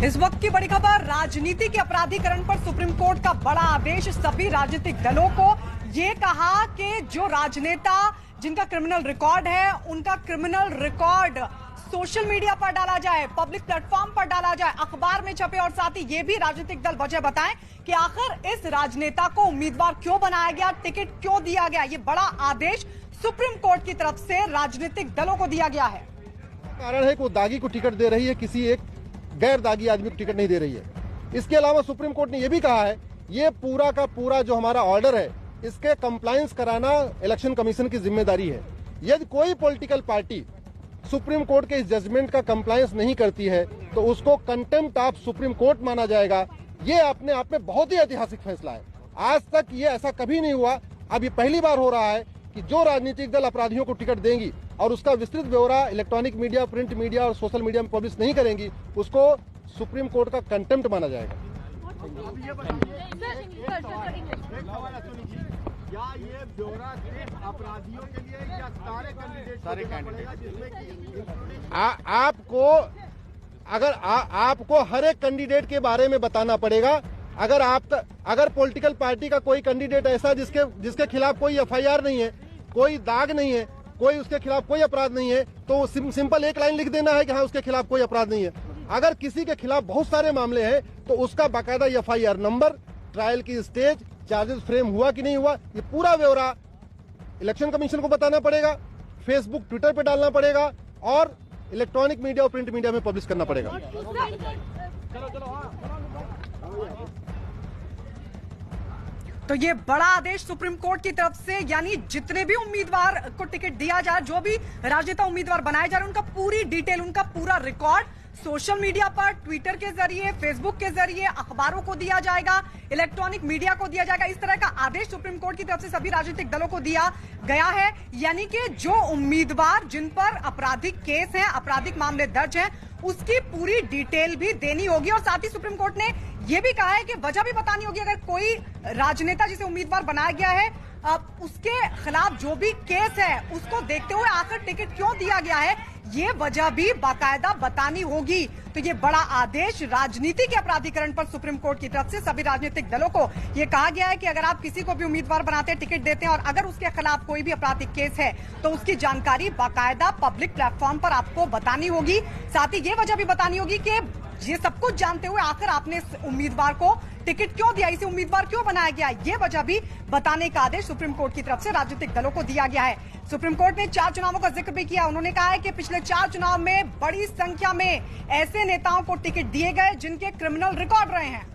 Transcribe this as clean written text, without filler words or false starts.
इस वक्त की बड़ी खबर, राजनीति के अपराधीकरण पर सुप्रीम कोर्ट का बड़ा आदेश। सभी राजनीतिक दलों को ये कहा कि जो राजनेता जिनका क्रिमिनल रिकॉर्ड है, उनका क्रिमिनल रिकॉर्ड सोशल मीडिया पर डाला जाए, पब्लिक प्लेटफॉर्म पर डाला जाए, अखबार में छपे, और साथ ही ये भी राजनीतिक दल वजह बताएं कि आखिर इस राजनेता को उम्मीदवार क्यों बनाया गया, टिकट क्यों दिया गया। ये बड़ा आदेश सुप्रीम कोर्ट की तरफ से राजनीतिक दलों को दिया गया है। कारण है कि वो दागी को टिकट दे रही है, किसी एक गैर दागी आदमी को टिकट नहीं दे रही है। इसके अलावा सुप्रीम कोर्ट ने यह भी कहा है, ये पूरा का पूरा जो हमारा ऑर्डर है, इसके कंप्लायंस कराना इलेक्शन कमीशन की जिम्मेदारी है। यदि कोई पॉलिटिकल पार्टी सुप्रीम कोर्ट के इस जजमेंट का कंप्लायंस नहीं करती है तो उसको कंटेम्प्ट ऑफ सुप्रीम कोर्ट माना जाएगा। ये अपने आप में बहुत ही ऐतिहासिक फैसला है। आज तक ये ऐसा कभी नहीं हुआ। अब ये पहली बार हो रहा है कि जो राजनीतिक दल अपराधियों को टिकट देंगी और उसका विस्तृत ब्यौरा इलेक्ट्रॉनिक मीडिया, प्रिंट मीडिया और सोशल मीडिया में पब्लिश नहीं करेंगी, उसको सुप्रीम कोर्ट का कंटेम्प्ट माना जाएगा। क्या ये ब्यौरा सिर्फ अपराधियों के लिए या सारे कैंडिडेट आपको अगर आपको हर एक कैंडिडेट के बारे में बताना पड़ेगा। अगर पॉलिटिकल पार्टी का कोई कैंडिडेट ऐसा जिसके खिलाफ कोई एफआईआर नहीं है, कोई दाग नहीं है, कोई उसके खिलाफ कोई अपराध नहीं है, तो सिंपल एक लाइन लिख देना है कि हाँ उसके खिलाफ कोई अपराध नहीं है। अगर किसी के खिलाफ बहुत सारे मामले हैं तो उसका बाकायदा एफआईआर नंबर, ट्रायल की स्टेज, चार्जेस फ्रेम हुआ कि नहीं हुआ, ये पूरा ब्यौरा इलेक्शन कमीशन को बताना पड़ेगा, फेसबुक, ट्विटर पे डालना पड़ेगा और इलेक्ट्रॉनिक मीडिया और प्रिंट मीडिया में पब्लिश करना पड़ेगा। तो ये बड़ा आदेश सुप्रीम कोर्ट की तरफ से, यानी जितने भी उम्मीदवार को टिकट दिया जाए, जो भी राजनेता उम्मीदवार बनाए जा रहे हैं, उनका पूरी डिटेल, उनका पूरा रिकॉर्ड सोशल मीडिया पर, ट्विटर के जरिए, फेसबुक के जरिए, अखबारों को दिया जाएगा, इलेक्ट्रॉनिक मीडिया को दिया जाएगा। इस तरह का आदेश सुप्रीम कोर्ट की तरफ से सभी राजनीतिक दलों को दिया गया है। यानी कि जो उम्मीदवार जिन पर आपराधिक केस है, आपराधिक मामले दर्ज हैं, उसकी पूरी डिटेल भी देनी होगी। और साथ ही सुप्रीम कोर्ट ने यह भी कहा है कि वजह भी बतानी होगी। अगर कोई राजनेता जिसे उम्मीदवार बनाया गया है, उसके खिलाफ जो भी केस है, उसको देखते हुए आखिर टिकट क्यों दिया गया है, ये वजह भी बाकायदा बतानी होगी। तो ये बड़ा आदेश राजनीति के अपराधीकरण पर सुप्रीम कोर्ट की तरफ से सभी राजनीतिक दलों को ये कहा गया है कि अगर आप किसी को भी उम्मीदवार बनाते हैं, टिकट देते हैं, और अगर उसके खिलाफ कोई भी आपराधिक केस है तो उसकी जानकारी बाकायदा पब्लिक प्लेटफॉर्म पर आपको बतानी होगी। साथ ही ये वजह भी बतानी होगी कि ये सब कुछ जानते हुए आखिर आपने इस उम्मीदवार को टिकट क्यों दिया, इसे उम्मीदवार क्यों बनाया गया, ये वजह भी बताने का आदेश सुप्रीम कोर्ट की तरफ से राजनीतिक दलों को दिया गया है। सुप्रीम कोर्ट ने 4 चुनावों का जिक्र भी किया। उन्होंने कहा है कि पिछले 4 चुनाव में बड़ी संख्या में ऐसे नेताओं को टिकट दिए गए जिनके क्रिमिनल रिकॉर्ड रहे हैं।